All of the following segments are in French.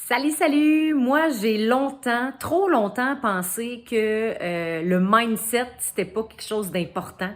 Salut, salut! Moi, j'ai longtemps, trop longtemps pensé que le mindset, c'était pas quelque chose d'important.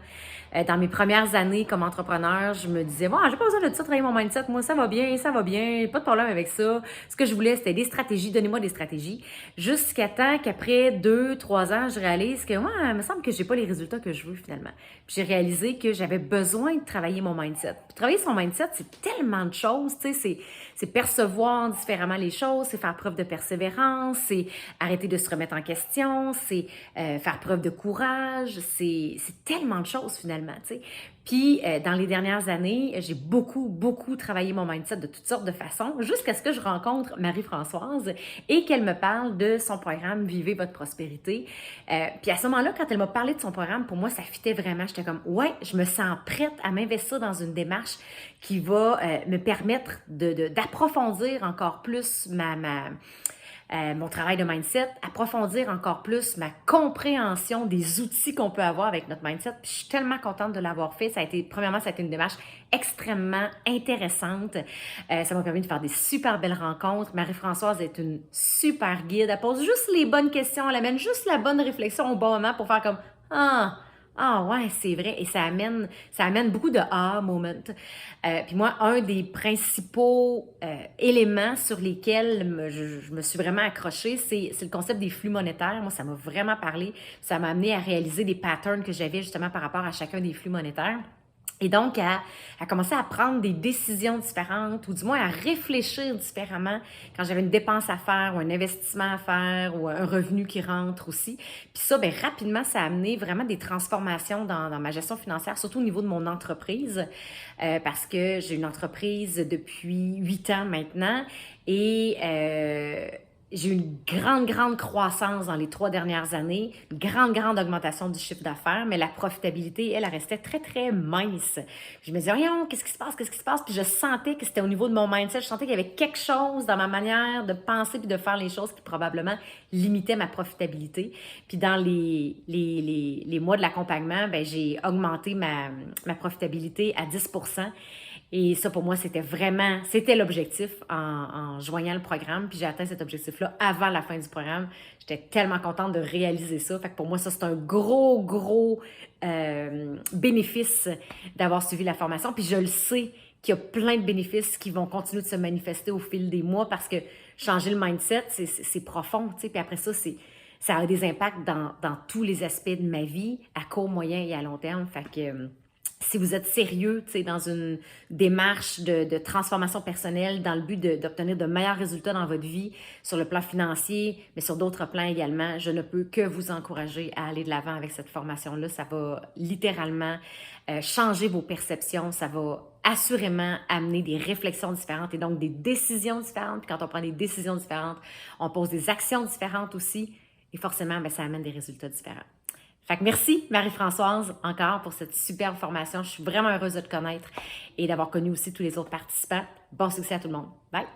Dans mes premières années comme entrepreneur, je me disais, bon, j'ai pas besoin de ça, travailler mon mindset. Moi, ça va bien, pas de problème avec ça. Ce que je voulais, c'était des stratégies, donnez-moi des stratégies. Jusqu'à temps qu'après 2, 3 ans, je réalise que, moi, il me semble que j'ai pas les résultats que je veux finalement. Puis j'ai réalisé que j'avais besoin de travailler mon mindset. Puis travailler son mindset, c'est tellement de choses, tu sais, c'est percevoir différemment les choses, c'est faire preuve de persévérance, c'est arrêter de se remettre en question, c'est faire preuve de courage, c'est tellement de choses finalement, tu sais. Puis, dans les dernières années, j'ai beaucoup travaillé mon mindset de toutes sortes de façons, jusqu'à ce que je rencontre Marie-Françoise et qu'elle me parle de son programme Vivez votre prospérité. Puis à ce moment-là, quand elle m'a parlé de son programme, pour moi, ça fitait vraiment. J'étais comme, ouais, je me sens prête à m'investir dans une démarche qui va me permettre d'approfondir encore plus mon travail de mindset, approfondir encore plus ma compréhension des outils qu'on peut avoir avec notre mindset. Puis je suis tellement contente de l'avoir fait. Premièrement, ça a été une démarche extrêmement intéressante. Ça m'a permis de faire des super belles rencontres. Marie-Françoise est une super guide. Elle pose juste les bonnes questions. Elle amène juste la bonne réflexion au bon moment pour faire comme ah ouais, c'est vrai. Et ça amène beaucoup de moment. Puis moi, un des principaux éléments sur lesquels je me suis vraiment accrochée, c'est le concept des flux monétaires. Moi, ça m'a vraiment parlé. Ça m'a amené à réaliser des patterns que j'avais justement par rapport à chacun des flux monétaires. Et donc, à commencer à prendre des décisions différentes, ou du moins à réfléchir différemment quand j'avais une dépense à faire, ou un investissement à faire, ou un revenu qui rentre aussi. Puis ça, bien, rapidement, ça a amené vraiment des transformations dans ma gestion financière, surtout au niveau de mon entreprise, parce que j'ai une entreprise depuis 8 ans maintenant, et j'ai eu une grande croissance dans les 3 dernières années, une grande augmentation du chiffre d'affaires, mais la profitabilité, elle restait très mince. Je me disais, voyons, qu'est-ce qui se passe? Puis je sentais que c'était au niveau de mon mindset, je sentais qu'il y avait quelque chose dans ma manière de penser puis de faire les choses qui probablement limitait ma profitabilité. Puis dans les mois de l'accompagnement, ben, j'ai augmenté ma profitabilité à 10%. Et ça, pour moi, c'était l'objectif en joignant le programme. Puis j'ai atteint cet objectif-là avant la fin du programme. J'étais tellement contente de réaliser ça. Fait que pour moi, ça, c'est un gros bénéfice d'avoir suivi la formation. Puis je le sais qu'il y a plein de bénéfices qui vont continuer de se manifester au fil des mois parce que changer le mindset, c'est profond, tu sais. Puis après ça, ça a des impacts dans tous les aspects de ma vie, à court, moyen et à long terme. Fait que si vous êtes sérieux, tu sais, dans une démarche de transformation personnelle dans le but d'obtenir de meilleurs résultats dans votre vie, sur le plan financier, mais sur d'autres plans également, je ne peux que vous encourager à aller de l'avant avec cette formation-là. Ça va littéralement changer vos perceptions, ça va assurément amener des réflexions différentes et donc des décisions différentes. Puis quand on prend des décisions différentes, on pose des actions différentes aussi et forcément, bien, ça amène des résultats différents. Fait que merci Marie-Françoise encore pour cette superbe formation. Je suis vraiment heureuse de te connaître et d'avoir connu aussi tous les autres participants. Bon succès à tout le monde. Bye!